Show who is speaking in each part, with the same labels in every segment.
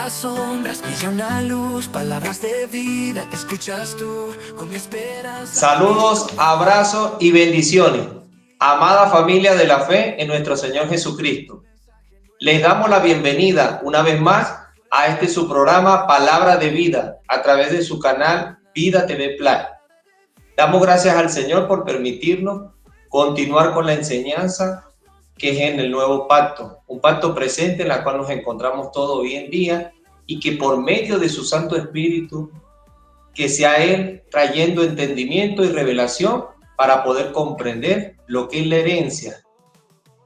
Speaker 1: las sombras brilla una luz, palabras de vida que escuchas tú con mi esperanza.
Speaker 2: Saludos, abrazos y bendiciones, amada familia de la fe en nuestro Señor Jesucristo. Les damos la bienvenida una vez más a su programa Palabra de Vida a través de su canal Vida TV Play. Damos gracias al Señor por permitirnos continuar con la enseñanza que es en el nuevo pacto, un pacto presente en el cual nos encontramos todos hoy en día y que por medio de su Santo Espíritu, que sea Él trayendo entendimiento y revelación para poder comprender lo que es la herencia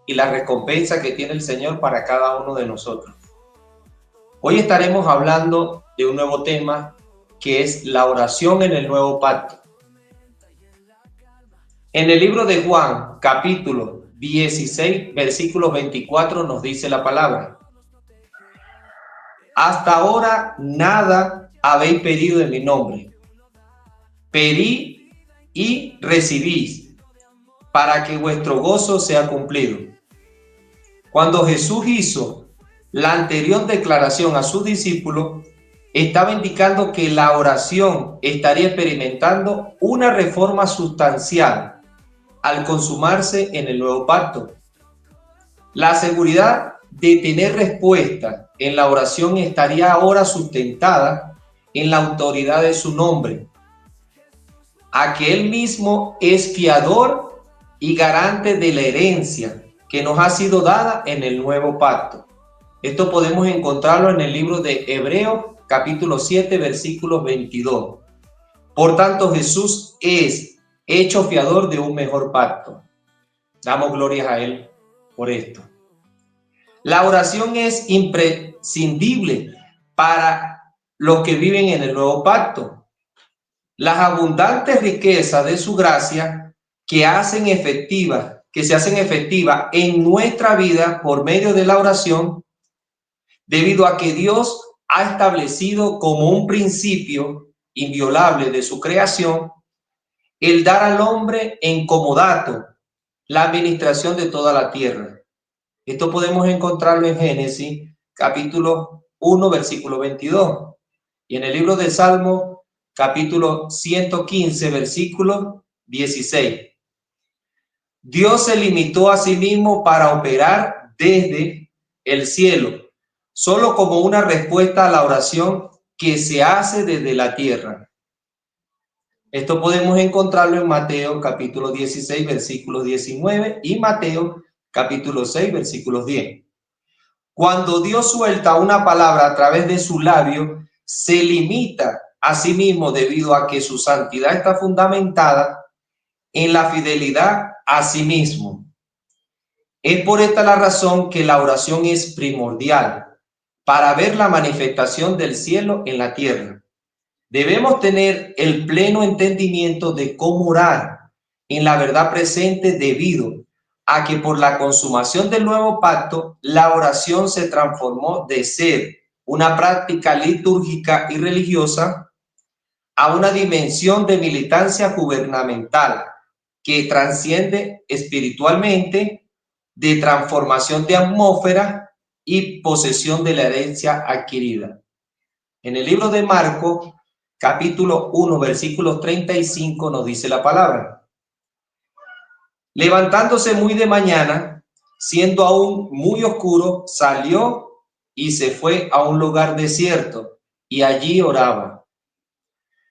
Speaker 2: y la recompensa que tiene el Señor para cada uno de nosotros. Hoy estaremos hablando de un nuevo tema que es la oración en el nuevo pacto. En el libro de Juan, capítulo 16, versículo 24, nos dice la palabra: hasta ahora nada habéis pedido en mi nombre. Pedid y recibís, para que vuestro gozo sea cumplido. Cuando Jesús hizo la anterior declaración a sus discípulos, estaba indicando que la oración estaría experimentando una reforma sustancial al consumarse en el nuevo pacto. La seguridad de tener respuesta en la oración estaría ahora sustentada en la autoridad de su nombre, a que Él mismo es fiador y garante de la herencia que nos ha sido dada en el nuevo pacto. Esto podemos encontrarlo en el libro de Hebreos, capítulo 7, versículos 22. Por tanto, Jesús es hecho fiador de un mejor pacto. Damos glorias a Él por esto. La oración es imprescindible para los que viven en el nuevo pacto. Las abundantes riquezas de su gracia que se hacen efectivas en nuestra vida por medio de la oración, debido a que Dios ha establecido como un principio inviolable de su creación el dar al hombre en comodato la administración de toda la tierra. Esto podemos encontrarlo en Génesis, capítulo 1, versículo 22. Y en el libro de Salmo, capítulo 115, versículo 16. Dios se limitó a sí mismo para operar desde el cielo, solo como una respuesta a la oración que se hace desde la tierra. Esto podemos encontrarlo en Mateo capítulo 16, versículos 19 y Mateo capítulo 6, versículos 10. Cuando Dios suelta una palabra a través de su labio, se limita a sí mismo debido a que su santidad está fundamentada en la fidelidad a sí mismo. Es por esta la razón que la oración es primordial para ver la manifestación del cielo en la tierra. Debemos tener el pleno entendimiento de cómo orar en la verdad presente, debido a que por la consumación del nuevo pacto, la oración se transformó de ser una práctica litúrgica y religiosa a una dimensión de militancia gubernamental que trasciende espiritualmente, de transformación de atmósfera y posesión de la herencia adquirida. En el libro de Marcos, capítulo 1, versículos 35, nos dice la palabra: levantándose muy de mañana, siendo aún muy oscuro, salió y se fue a un lugar desierto y allí oraba.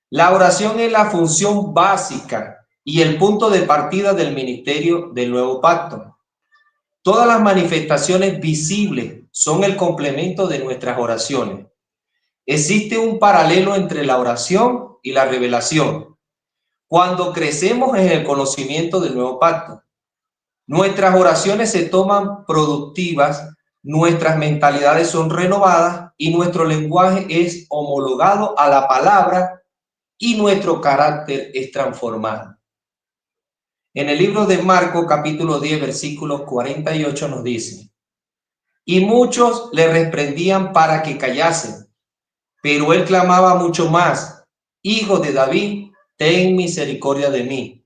Speaker 2: La oración es la función básica y el punto de partida del ministerio del nuevo pacto. Todas las manifestaciones visibles son el complemento de nuestras oraciones. Existe un paralelo entre la oración y la revelación. Cuando crecemos en el conocimiento del nuevo pacto, nuestras oraciones se toman productivas, nuestras mentalidades son renovadas y nuestro lenguaje es homologado a la palabra y nuestro carácter es transformado. En el libro de Marcos, capítulo 10, versículos 48 nos dice: y muchos le reprendían para que callasen, pero él clamaba mucho más: Hijo de David, ten misericordia de mí.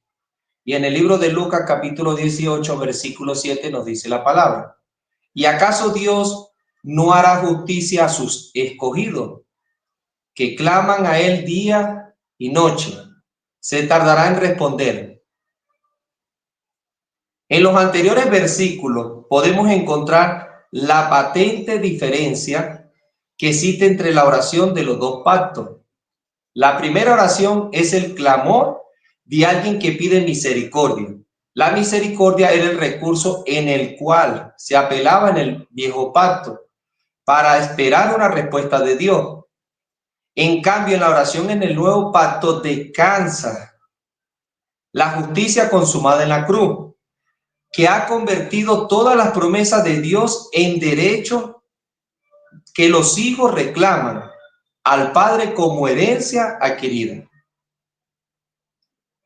Speaker 2: Y en el libro de Lucas, capítulo 18, versículo 7, nos dice la palabra: ¿y acaso Dios no hará justicia a sus escogidos, que claman a él día y noche. Se tardará en responder. En los anteriores versículos podemos encontrar la patente diferencia que existe entre la oración de los dos pactos. La primera oración es el clamor de alguien que pide misericordia. La misericordia era el recurso en el cual se apelaba en el viejo pacto para esperar una respuesta de Dios. En cambio, en la oración en el nuevo pacto descansa la justicia consumada en la cruz, que ha convertido todas las promesas de Dios en derecho que los hijos reclaman al Padre como herencia adquirida.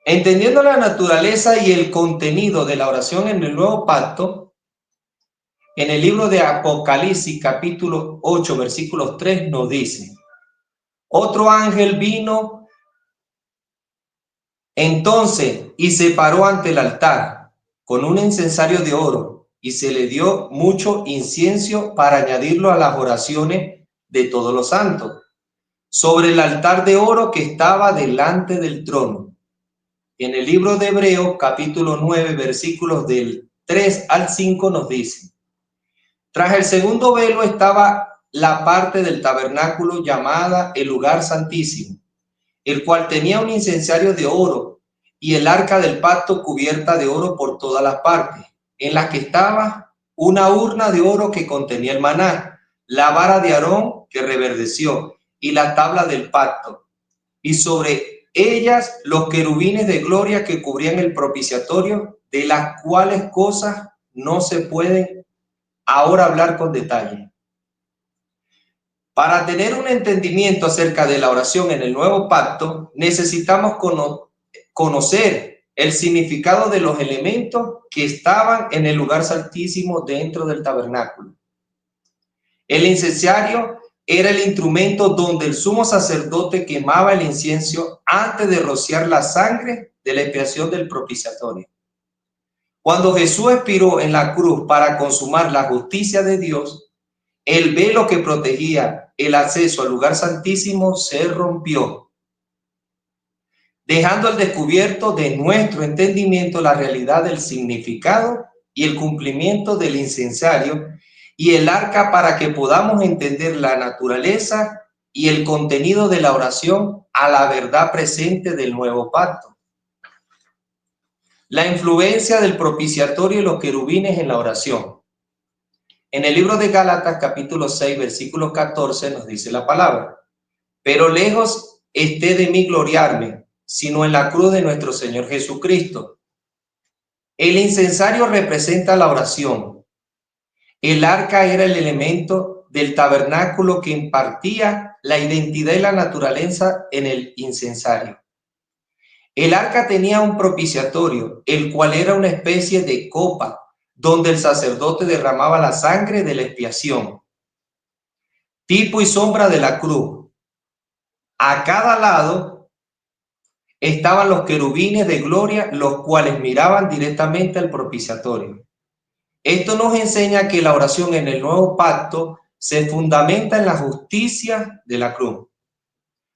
Speaker 2: Entendiendo la naturaleza y el contenido de la oración en el nuevo pacto, en el libro de Apocalipsis capítulo 8 versículos 3 nos dice: otro ángel vino entonces y se paró ante el altar con un incensario de oro, y se le dio mucho incienso para añadirlo a las oraciones de todos los santos, sobre el altar de oro que estaba delante del trono. En el libro de Hebreos capítulo 9 versículos del 3 al 5 nos dice: tras el segundo velo estaba la parte del tabernáculo llamada el lugar santísimo, el cual tenía un incensario de oro y el arca del pacto cubierta de oro por todas las partes, en la que estaba una urna de oro que contenía el maná, la vara de Aarón que reverdeció y la tabla del pacto, y sobre ellas los querubines de gloria que cubrían el propiciatorio, de las cuales cosas no se pueden ahora hablar con detalle. Para tener un entendimiento acerca de la oración en el nuevo pacto, necesitamos conocer el significado de los elementos que estaban en el lugar santísimo dentro del tabernáculo. El incensario era el instrumento donde el sumo sacerdote quemaba el incienso antes de rociar la sangre de la expiación del propiciatorio. Cuando Jesús expiró en la cruz para consumar la justicia de Dios, el velo que protegía el acceso al lugar santísimo se rompió, dejando al descubierto de nuestro entendimiento la realidad del significado y el cumplimiento del incensario y el arca, para que podamos entender la naturaleza y el contenido de la oración a la verdad presente del nuevo pacto. La influencia del propiciatorio y los querubines en la oración. En el libro de Gálatas capítulo 6 versículo 14 nos dice la palabra: pero lejos esté de mí gloriarme, sino en la cruz de nuestro Señor Jesucristo. El incensario representa la oración. El arca era el elemento del tabernáculo que impartía la identidad y la naturaleza en el incensario. El arca tenía un propiciatorio, el cual era una especie de copa donde el sacerdote derramaba la sangre de la expiación, tipo y sombra de la cruz. A cada lado estaban los querubines de gloria, los cuales miraban directamente al propiciatorio. Esto nos enseña que la oración en el nuevo pacto se fundamenta en la justicia de la cruz.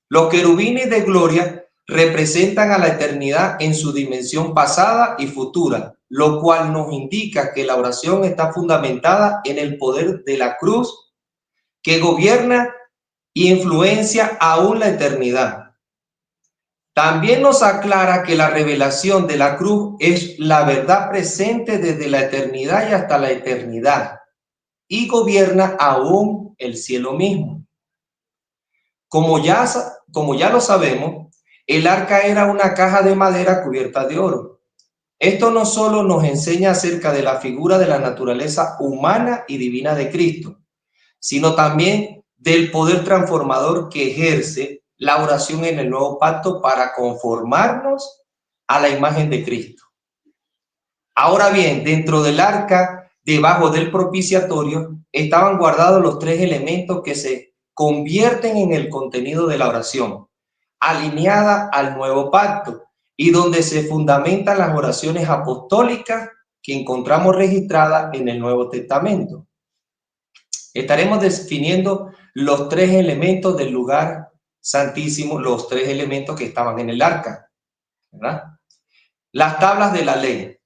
Speaker 2: Los querubines de gloria representan a la eternidad en su dimensión pasada y futura, lo cual nos indica que la oración está fundamentada en el poder de la cruz, que gobierna y influencia aún la eternidad. También nos aclara que la revelación de la cruz es la verdad presente desde la eternidad y hasta la eternidad, y gobierna aún el cielo mismo. Como ya lo sabemos, el arca era una caja de madera cubierta de oro. Esto no solo nos enseña acerca de la figura de la naturaleza humana y divina de Cristo, sino también del poder transformador que ejerce la oración en el nuevo pacto para conformarnos a la imagen de Cristo. Ahora bien, dentro del arca, debajo del propiciatorio, estaban guardados los tres elementos que se convierten en el contenido de la oración, alineada al nuevo pacto, y donde se fundamentan las oraciones apostólicas que encontramos registradas en el Nuevo Testamento. Estaremos definiendo los tres elementos del lugar santísimo, los tres elementos que estaban en el arca, ¿verdad? Las tablas de la ley.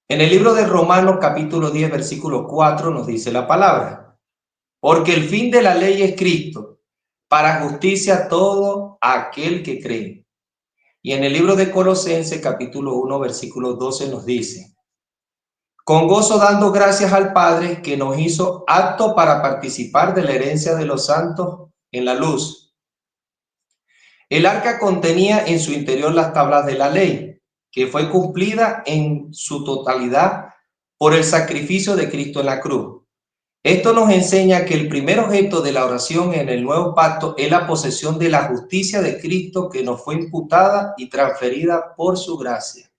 Speaker 2: En el libro de Romanos capítulo 10, versículo 4 nos dice la palabra: porque el fin de la ley es Cristo, para justicia a todo aquel que cree. Y en el libro de Colosenses capítulo 1, versículo 12 nos dice: con gozo dando gracias al Padre que nos hizo apto para participar de la herencia de los santos en la luz. El arca contenía en su interior las tablas de la ley, que fue cumplida en su totalidad por el sacrificio de Cristo en la cruz. Esto nos enseña que el primer objeto de la oración en el nuevo pacto es la posesión de la justicia de Cristo que nos fue imputada y transferida por su gracia.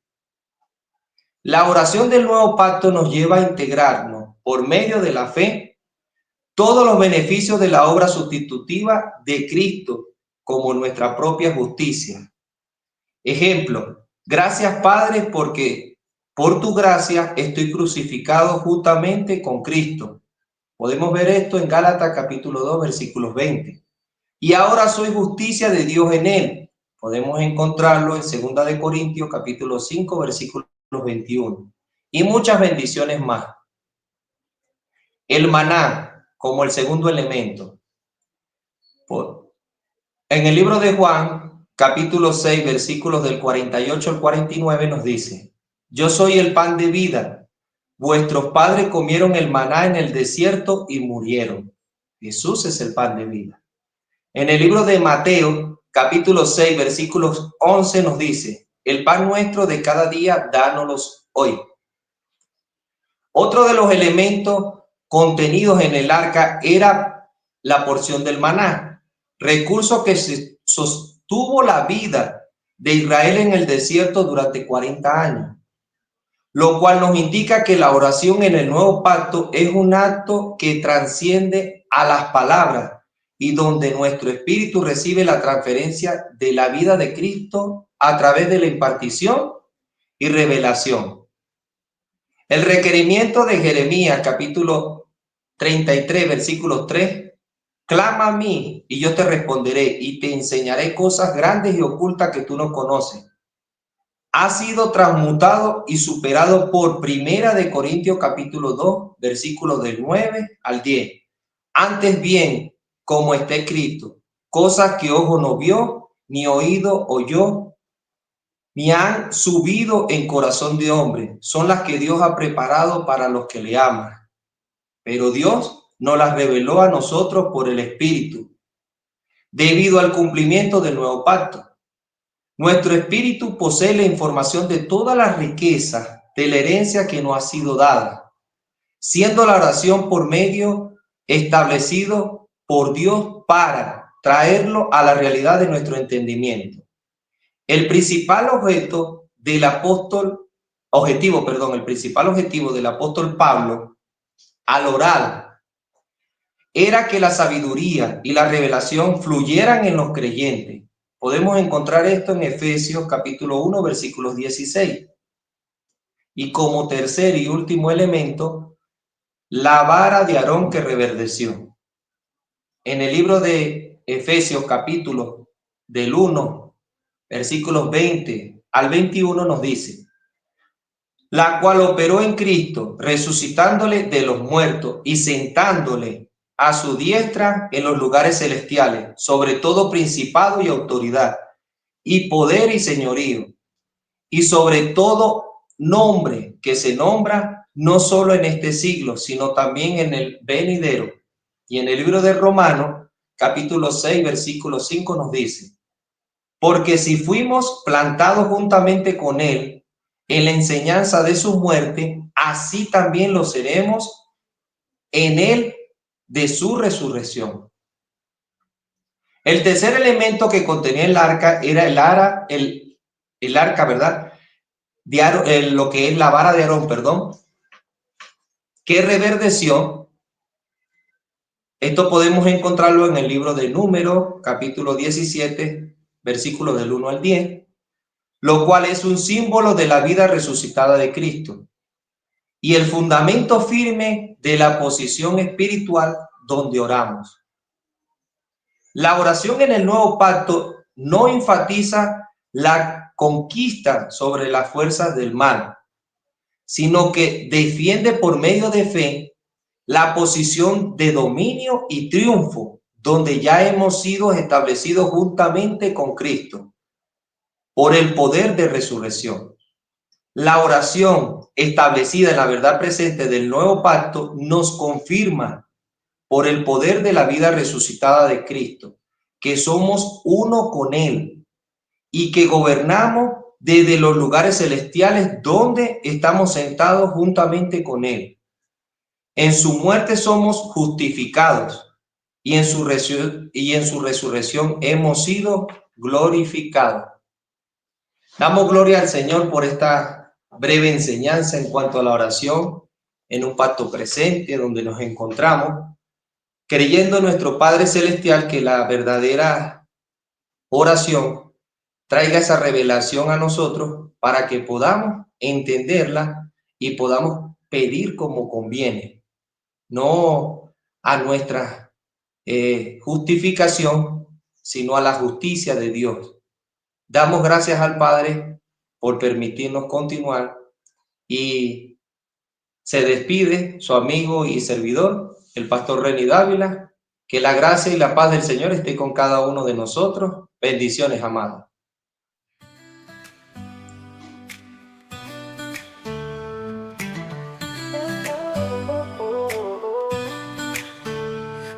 Speaker 2: La oración del nuevo pacto nos lleva a integrarnos por medio de la fe todos los beneficios de la obra sustitutiva de Cristo como nuestra propia justicia. Ejemplo: gracias Padre porque por tu gracia estoy crucificado juntamente con Cristo. Podemos ver esto en Gálatas capítulo 2 versículos 20. Y ahora soy justicia de Dios en él. Podemos encontrarlo en 2 de Corintios capítulo 5 versículos 21. Y muchas bendiciones más. El maná como el segundo elemento. En el libro de Juan, capítulo 6, versículos del 48 al 49 nos dice: yo soy el pan de vida. Vuestros padres comieron el maná en el desierto y murieron. Jesús es el pan de vida. En el libro de Mateo, capítulo 6, versículos 11 nos dice: el pan nuestro de cada día, dánoslos hoy. Otro de los elementos contenidos en el arca era la porción del maná, recurso que sostuvo la vida de Israel en el desierto durante 40 años, lo cual nos indica que la oración en el nuevo pacto es un acto que trasciende a las palabras y donde nuestro espíritu recibe la transferencia de la vida de Cristo a través de la impartición y revelación. El requerimiento de Jeremías, capítulo 33, versículo 3, clama a mí y yo te responderé y te enseñaré cosas grandes y ocultas que tú no conoces. Ha sido transmutado y superado por 1 Corintios, capítulo 2, versículos del 9 al 10. Antes bien, como está escrito, cosas que ojo no vio, ni oído oyó, ni han subido en corazón de hombre, son las que Dios ha preparado para los que le aman. Pero Dios nos las reveló a nosotros por el Espíritu, debido al cumplimiento del nuevo pacto. Nuestro espíritu posee la información de todas las riquezas de la herencia que nos ha sido dada, siendo la oración por medio establecido por Dios para traerlo a la realidad de nuestro entendimiento. El principal objetivo del apóstol Pablo al orar era que la sabiduría y la revelación fluyeran en los creyentes. Podemos encontrar esto en Efesios capítulo 1, versículos 16. Y como tercer y último elemento, la vara de Aarón que reverdeció. En el libro de Efesios capítulo del 1, versículos 20 al 21 nos dice: la cual operó en Cristo, resucitándole de los muertos y sentándole a su diestra en los lugares celestiales, sobre todo principado y autoridad, y poder y señorío, y sobre todo nombre que se nombra no solo en este siglo, sino también en el venidero. Y en el libro de Romanos, capítulo 6, versículo 5 nos dice: porque si fuimos plantados juntamente con él en la enseñanza de su muerte, así también lo seremos en él de su resurrección. El tercer elemento que contenía el arca era el arca, ¿verdad? De Aarón, lo que es la vara de Aarón, que reverdeció. Esto podemos encontrarlo en el libro de Números, capítulo 17, versículos del 1 al 10, lo cual es un símbolo de la vida resucitada de Cristo. y el fundamento firme de la posición espiritual donde oramos. La oración en el nuevo pacto no enfatiza la conquista sobre las fuerzas del mal, sino que defiende por medio de fe la posición de dominio y triunfo, donde ya hemos sido establecidos juntamente con Cristo por el poder de resurrección. La oración establecida en la verdad presente del nuevo pacto nos confirma por el poder de la vida resucitada de Cristo, que somos uno con Él y que gobernamos desde los lugares celestiales donde estamos sentados juntamente con Él. En su muerte somos justificados y en su resurrección hemos sido glorificados. Damos gloria al Señor por esta breve enseñanza en cuanto a la oración en un pacto presente donde nos encontramos, creyendo en nuestro Padre Celestial que la verdadera oración traiga esa revelación a nosotros para que podamos entenderla y podamos pedir como conviene, no a nuestra justificación, sino a la justicia de Dios. Damos gracias al Padre por permitirnos continuar y se despide su amigo y servidor, el pastor Reni Dávila. Que la gracia y la paz del Señor esté con cada uno de nosotros. Bendiciones, amados.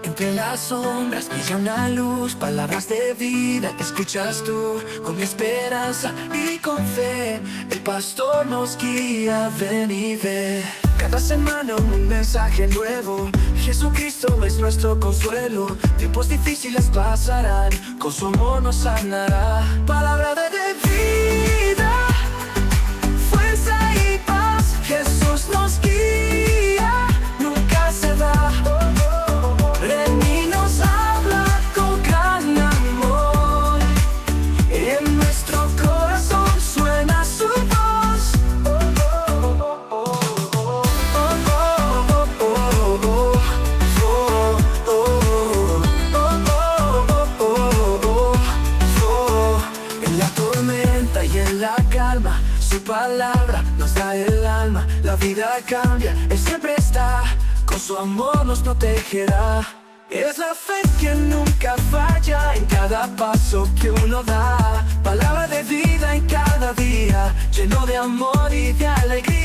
Speaker 1: Entre las sombras brilla una luz, palabras de vida escuchas tú. Con mi esperanza y con fe, el pastor nos guía, ven y ve. Cada semana un mensaje nuevo, Jesucristo es nuestro consuelo. Tiempos difíciles pasarán, con su amor nos sanará. Palabra de vida, fuerza y paz, Jesús nos guía, nunca se va. Su palabra nos da el alma, la vida cambia, Él siempre está, con su amor nos protegerá. Es la fe que nunca falla en cada paso que uno da, palabra de vida en cada día, lleno de amor y de alegría.